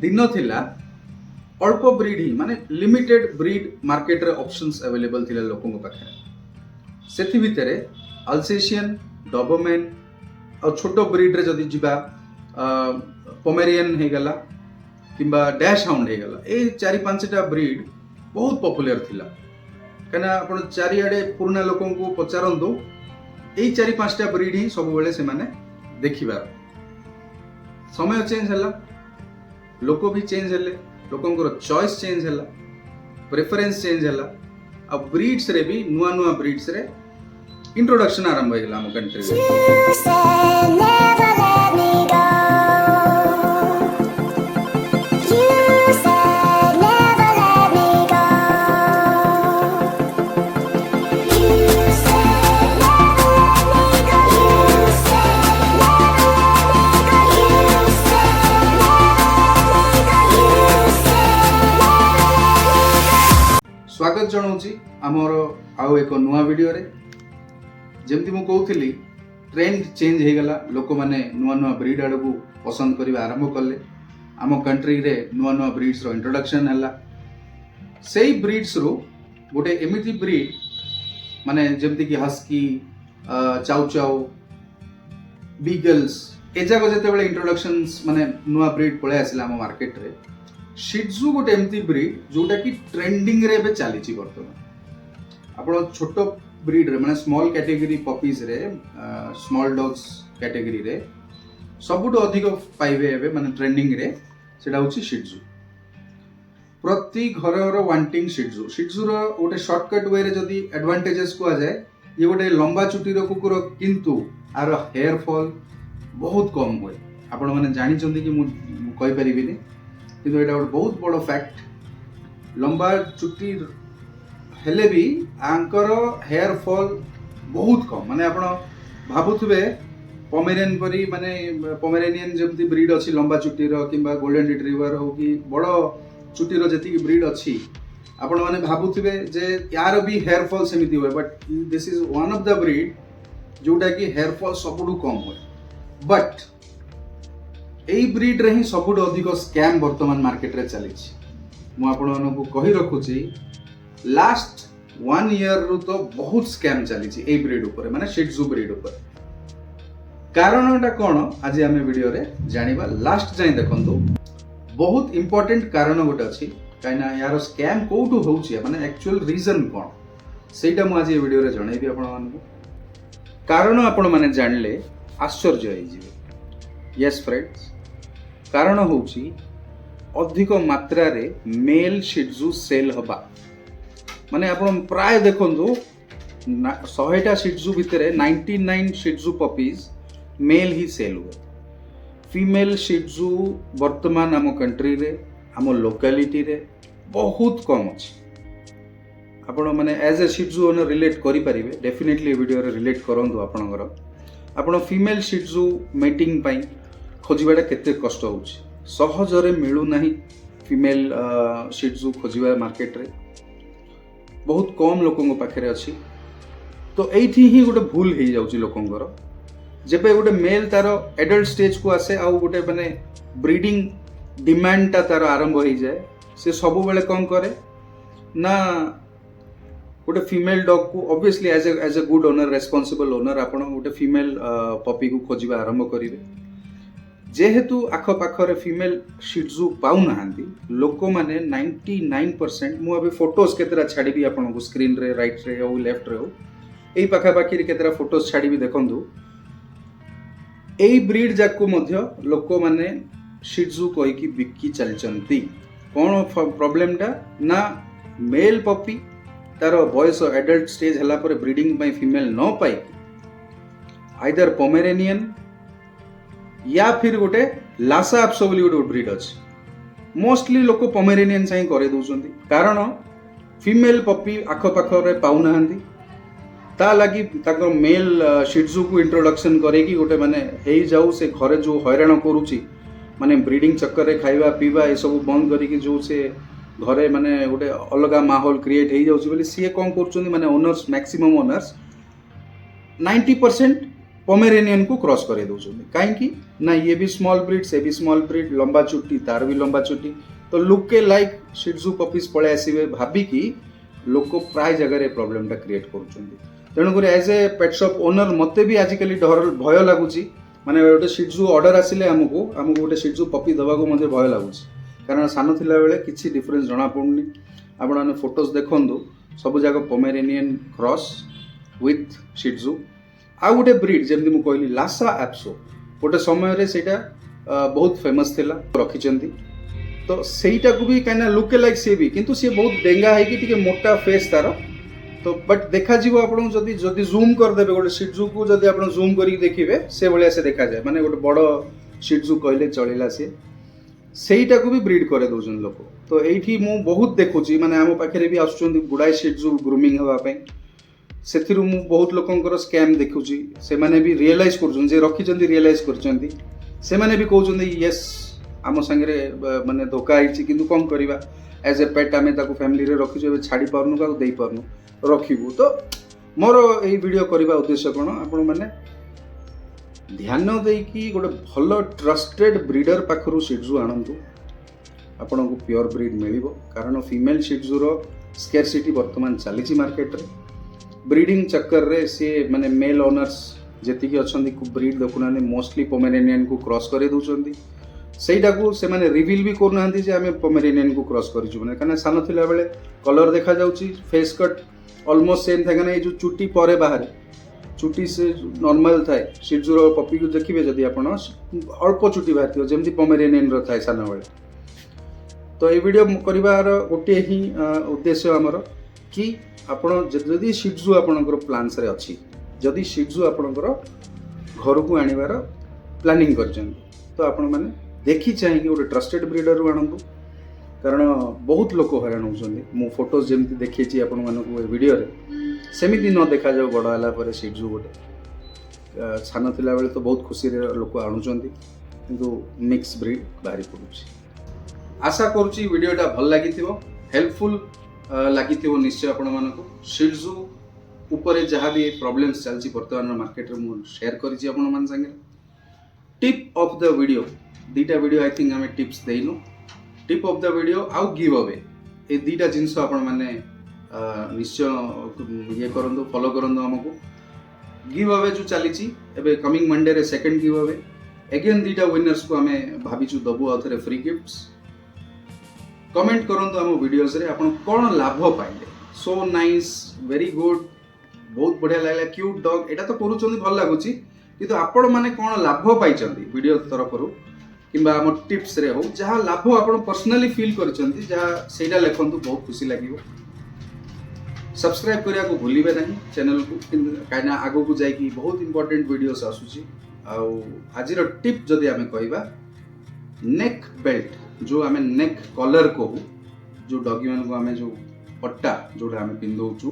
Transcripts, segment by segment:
दिन थिला अल्प ब्रीड ही माने लिमिटेड ब्रीड मार्केट रे ऑप्शंस अवेलेबल थिला लोकन पाखे सेथि भितरे अल्सेशियन डोबरमैन और छोटो ब्रीड रे जदी जिबा पोमेरियन हे गला किंबा डैश हाउंड हे गला ए 4-5टा ब्रीड बहुत पॉपुलर थिला कना आपण चारिआडे पुराना लोकन को पचारंदो ए 4-5टा ब्रीड ही सब बेले से माने देखिबा समय चेंज हला लोक भी चेंज हेले लोकंकर चॉइस चेंज हला प्रेफरेंस चेंज हला अब ब्रीड्स रे भी नुआ नुआ ब्रीड्स रे इंट्रोडक्शन आरंभ हो गला हम कंट्री रे स्वागत जनाऊँ आमर आउ एक नुआ वीडियो रे जमती मु कहूली ट्रेंड चेंज हो गला लोक मैंने नुआ नुआ ब्रीड आड़ को पसंद करने आरंभ कले आम कंट्री रे नुआ नुआ ब्रीड्स रो इंट्रोडक्शन है से ब्रीड्स रो गोटे एमती ब्रीड माने जमती कि हस्की चाउ चाउ बीगल्स ए जाक जिते इंट्रोडक्शन माने नुआ ब्रीड पळे आसिला आम मार्केट रे शिट्जू गोटे एमती ब्रीड जोटा कि ट्रेंडिंग रे बे चली बर्तमान आपण छोट ब्रीड रे माने स्मॉल कैटेगरी पपीज रे स्मॉल डॉग्स कैटेगरी रे सबुठ अधिक पाइबे एबे माने ट्रेंडिंग रे सेटा होची शिट्जू प्रति घर वांटिंग शिट्जू शिट्जू रो गोटे शॉर्टकट वे रे जदी एडवांटेजेस को आ जाए ये गोटे लंबा चुटी रो कुकुर किंतु आर हेयर फॉल बहुत कम होय आपण माने जानि चंदी कि मु कहि परिबिनी किंतु एटा बहुत बड़ फैक्ट लंबा चुट्टी हेले भी आंकर हेयर फॉल बहुत कम माने आपण भाबुथबे पोमेरियन परी माने पोमेरेनियन जमती ब्रीड अछि लंबा चुट्टी रो किंबा गोल्डन रिट्रीवर हो कि बड़ चुट्टी रो जति ब्रीड अछि आपण माने भाबुथबे जे यार भी हेयर फॉल सेमिति होय but this is one of the breed जोटा कि हेयर फॉल सबुठु कम होय बट एई ब्रीड रे ही सबुठ अधिक स्कैम वर्तमान मार्केट रे चली मु आपण को कहि रखुची लास्ट 1 ईयर रु तो बहुत स्कैम चली एई ब्रीड ऊपर माने शिट्जू ब्रीड ऊपर कारणटा कोन आज आमे वीडियो रे जानिबा लास्ट जाई देखंतु बहुत इंपोर्टेंट कारण गोटे अछि काइना यार स्कैम कोठु होउची माने एक्चुअल रीजन कोन सेटा मु आज ए वीडियो रे जणाइबी आपण मानकु कारण आपण माने जानले आश्चर्य होई जिवे यस फ्रेंड्स कारण होउची अधिक मात्रा रे मेल शिट्जू सेल हबा माने आपण प्राय देखंतु 100टा शिट्जू भितरे 99 शिट्जू पपीज मेल ही सेल हुए फीमेल शिट्जू वर्तमान आम कंट्री रे आम लोकालिटी रे बहुत कम अछि आपण माने एज ए शिट्जू ओनर रिलेट करि परिबे डेफिनेटली वीडियो रे रिलेट करंतु आपणकर आपण फीमेल शिट्जू मीटिंग पई खोजिबाटा केते कष्ट होउछि सहजरे मिलु नाही फीमेल शिट्जू खोजिबा मार्केट रे बहुत कम लोकंग पाखरे अछि तो एठी ही गोटे भूल हे जाउछि लोकंगर जेबे गोटे मेल तार एडल्ट स्टेज को आसे आ गोटे माने ब्रीडिंग डिमांड ता तार आरंभ हो जाए से सब बेले कौन करे ना गोटे फीमेल डॉग को obviously as a good owner responsible owner आपण गोटे फीमेल पपी को खोजिबा आरंभ करिवे जेहेतु आख पाखरे फीमेल शिट्जू पाउ नाहांती लोक माने 99% मु अबे फोटोज केतरा छाडी भी आपन को स्क्रीन रे राइट रे हो लेफ्ट रे हो एई पाखा पाखी रे केतरा फोटोज छाडी भी देखंतु एई ब्रीड जाक को मध्य लोक माने शिट्जू कहि कि बिक्की चलचंती कोन प्रॉब्लम टा ना मेल पपी तार बॉयस एडल्ट स्टेज हला पर ब्रीडिंग पई फीमेल न पाई आइदर पोमेरेनियन या फिर गोटे लासा एप्सो बोली गोटे ब्रीड अछि मोस्टली लोक पोमेरेनियन चाहिँ करे दउछंती कारण फीमेल पपी आख पाखरे पाउ नाहंती ता लगी ताकर मेल शिट्जू को इंट्रोडक्शन करे कि गोटे माने हेई जाऊ से घरे जो हैरान करूची माने ब्रीडिंग चक्कर रे खाइबा पीबा ए सब बंद करी कि जो से घरे माने गोटे अलगा माहौल क्रिएट हेई जाउची बोली सी कोन करचंती माने ओनर्स मैक्सिमम ओनर्स 90% पोमेरेनियन को क्रॉस करे दउछन काहे ना ये भी स्मॉल ब्रीड से भी स्मॉल ब्रीड लंबा चुट्टी तार भी लंबा चुट्टी तो लुक के लाइक शिट्जू पपीज पळे आसीबे भाबी कि लोक प्राय जगह प्रॉब्लम टा क्रिएट करूछन तेणुकर as a pet shop owner मते भी आजिकली डर भय लगुची माने गोटे शिट्जू ऑर्डर आसिले हमको गोटे शिट्जू पपी दबा को मते भय लगुची कारण सान थिला बेले किछि डिफरेंस जणा पडुनी आपण माने फोटोज देखंदु सब जगह पोमेरेनियन क्रॉस विथ शिट्जू आ गोटे ब्रीड जेमती मु कहली लासा एप्सो गोटे समय रे सेटा बहुत फेमस थिला रखिचंती तो सेटा को भी काना लुक लाइक से भी किंतु से बहुत डेंगा है कि टिके मोटा फेस तार तो बट देखा जीव आपण जदी जदी जूम कर देबे गोटे शिट्जू को जदी आपण जूम करी देखिबे से भलिया से देखा जाय माने गोटे बड़ शिट्जू कहले चलेला से सेटा को भी ब्रीड करे दोजन लोक तो एठी मु बहुत देखुची माने हम पाखरे भी आसुचंदी गुडाई शिट्जू ग्रूमिंग हवा पे सेथिरु मु बहुत लोकंकर स्कैम देखुची से माने भी रियलाइज करछन जे रखिचंदी रियलाइज करछंदी से माने भी कहउचंदी यस आम संगे माने धोखा आइछि किंतु कम करबा एज ए पेट आमे ताको फैमिली रे रखिछु छाड़ी पारनु का देई पारनु रखिबु तो मोर एई वीडियो करबा उद्देश्य कोन आपण माने ध्यान देकी गोटे भल ट्रस्टेड ब्रीडर पाखरु शिट्जू आनंतु आपण को प्योर ब्रीड मिलिबो कारण फीमेल शिट्जू रो स्केर्सिटी वर्तमान चली मार्केट रे ब्रीडिंग चक्कर रे से माने मेल ओनर्स जेतिकी अछंदी को ब्रीड देखुना मोस्टली पोमेरेनियन को क्रॉस करे दउचंदी सेटा को से माने रिवील भी करनांती जे हमें पोमेरेनियन को क्रॉस करिछु माने काना सान थिला बेले कलर देखा जाउची फेस कट ऑलमोस्ट सेम था काना ए जो चुट्टी परे बाहर चुट्टी से नॉर्मल थाए शिट्जू रो पपी को देखिबे जदी आपण अल्प चुट्टी बाहरथियो जेमति पोमेरेनियन रो थाए सान बेले तो ए वीडियो करिवार गोटे ही उद्देश्य हमर कि आपण जदी शिट्जू आपणकर प्लान्स रे अछि जदी शिट्जू आपणकर घर को आनिबार प्लानिंग करछन तो आपण माने देखि चाहि कि गोटे ट्रस्टेड ब्रीडर रु आनंदु कारण बहुत लोक हैरान होउछन्दी मु फोटोज जेमति देखिछि आपण मानको ए वीडियो रे सेमिति न देखा जाऊ बड़ हला पर शिट्जू गोटे छान थिला बेले तो बहुत खुशी रे लोक आनुछन्दी किंतु मिक्स ब्रीड बाहरी पडुछि आशा करूछि वीडियोटा भल लागिथिबो हेल्पफुल लागिथिबो निश्चय आपण मानको शिट्जू ऊपर जहाँ भी प्रॉब्लम्स चलछि वर्तमान मार्केट रे मु शेयर करिछि आपण मान संगे टिप ऑफ द वीडियो दीटा वीडियो आई थिंक हमें टिप्स देइनु टिप ऑफ द वीडियो आउ गिव अवे ए दीटा जिंस आपण माने निश्चय ये करंदो फॉलो करंदो हमको गिव अवे जो चलीछि एबे कमिंग मंडे रे सेकंड गिव अवे अगेन दीटा विनर्स को हमें भाबिछु दबु आथरे फ्री गिफ्ट्स कमेंट करंतु हम वीडियोस रे आपण कोन लाभ पाइले सो नाइस वेरी गुड बहुत बढ़िया लागला क्यूट डॉग एटा तो करूचंदी भल लागुची किंतु आपण माने कोन लाभ पाइचंदी वीडियो तरफरु किंबा हम टिप्स रे हो जहा लाभ आपण पर्सनली फील करचंदी जहा सेटा लेखंतु बहुत खुशी लागिवो सब्सक्राइब करिया को भूलिबे नहीं चैनल को काइना आगो को जाई कि बहुत इंपोर्टेंट वीडियोस आसुची आ आज रो टिप जदी हमें कहबा नेक बेल्ट जो हमें नेक कलर को जो डॉगी मन को हमें जो पट्टा जोटा हमें पिंदौचु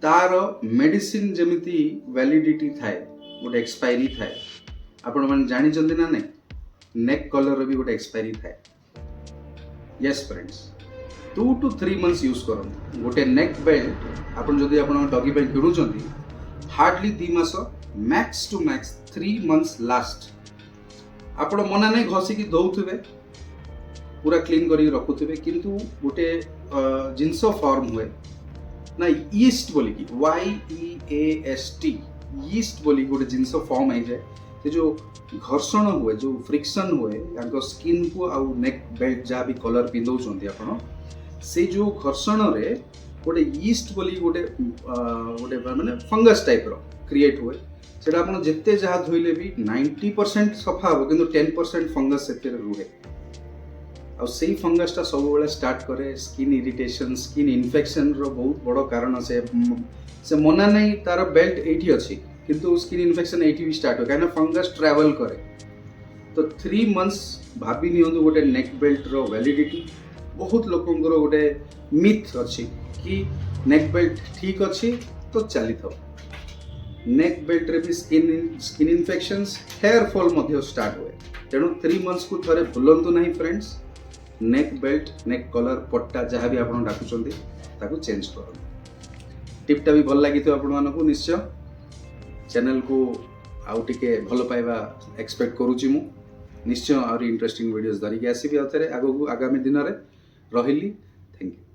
तार मेडिसिन जेमिति वैलिडिटी थाए गोटे एक्सपायरी थाए आपण माने जानि चंदी ना नै नेक कलर भी गोटे एक्सपायरी थाए yes friends 2 to 3 months use करन गोटे नेक बेल्ट आपण जदी आपण डॉगी बेल्ट किनुचंदी हार्डली 2 मास max to max 3 months last आपण मना नै घसी की दउथबे पूरा क्लीन करी रखुथिबे किंतु गोटे जिंस फॉर्म हुए ना ईस्ट बोली की YEAST ईस्ट बोली गोटे जिंस फॉर्म है जाए से जो घर्षण हुए जो फ्रिक्शन हुए याको स्किन को आउ नेक बेल्ट जहाँ भी कलर पिंदौचंदी आपण से जो घर्षण रे गोटे ईस्ट बोली गोटे गोटे माने फंगस टाइप रो क्रिएट हुए सेटा आपण जत्ते जहाँ धोइले भी 90% सफा हो किंतु 10% फंगस सेते रुहे और सही फंगस टा सब बेले स्टार्ट करे स्किन इरिटेशन स्किन इन्फेक्शन रो बहुत बड़ कारण से मना नहीं तार बेल्ट एठी अछि किंतु स्किन इन्फेक्शन एठी भी स्टार्ट हो काना फंगस ट्रैवल करे तो 3 months भाबी नियंतु गोटे नेक बेल्ट रो वैलिडिटी बहुत लोकंकर गोटे मिथ अछि कि नेक बेल्ट ठीक अछि तो चली थो नेक बेल्ट रे भी स्किन इन्फेक्शंस हेयर फॉल मध्ये स्टार्ट हुए तेणु 3 months को थरे भूलंतु नहीं फ्रेंड्स नेक बेल्ट नेक कलर पट्टा जहाँ भी आपन डाकुचंदी ताको चेंज करो टिपटा भी भल लागि तो आपन मानको निश्चय चैनल को आउ टिके भल पाइबा एक्सपेक्ट करुच्ची मु निश्चय आहुरी इंटरेस्टिंग वीडियोस धरिकी आसबि आउ थे आगू आगामी दिन में रही थैंक यू।